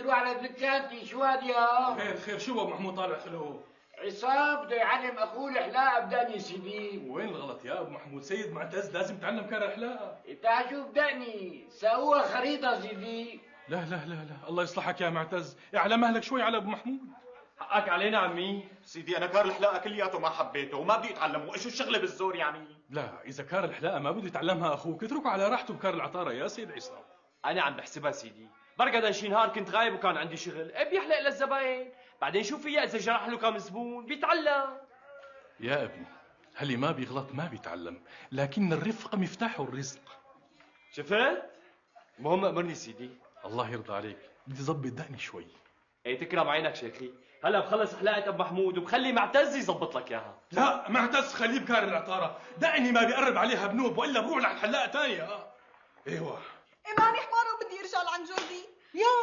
تروح على دكانتي. شو هاد يا خير خير، شو ابو محمود طالع خلوه؟ عصام بده يعلم اخوه الحلاقه بدقني سيدي. وين الغلط يا ابو محمود؟ سيد معتز لازم تعلم كان الحلاقه. تعال شوف دقني سووها خريطه سيدي. لا لا لا لا، الله يصلحك يا معتز، اعلى مهلك شوي على ابو محمود. حقك علينا عمي. سيدي انا كار الحلاقه كلياته ما حبيته وما بدي اتعلمه، ايش الشغله بالزور يعني؟ لا، اذا كار الحلاقه ما بده يتعلمها اخوك اتركه على راحته بكار العطاره يا سيد عصام. انا عم بحسبها سيدي، بركة شي نهار كنت غايب وكان عندي شغل، بيحلق للزباين، بعدين شو فيها اذا جرح له كم زبون بيتعلم. يا ابني، هلي ما بيغلط ما بيتعلم، لكن الرفق مفتاح الرزق. شفت؟ المهم امرني سيدي. الله يرضى عليك، بدي ظبط دقني شوي. ايه تكرم عينك شيخي، هلا بخلص حلاقة ابو محمود وبخلي معتز يظبط لك اياها. لا معتز خليه بكار العطاره، دقني ما بيقرب عليها بنوب والا بروح لحلاقه ثانيه. ايوه ماني حمار وبدي ارجع لعند جوزي. يا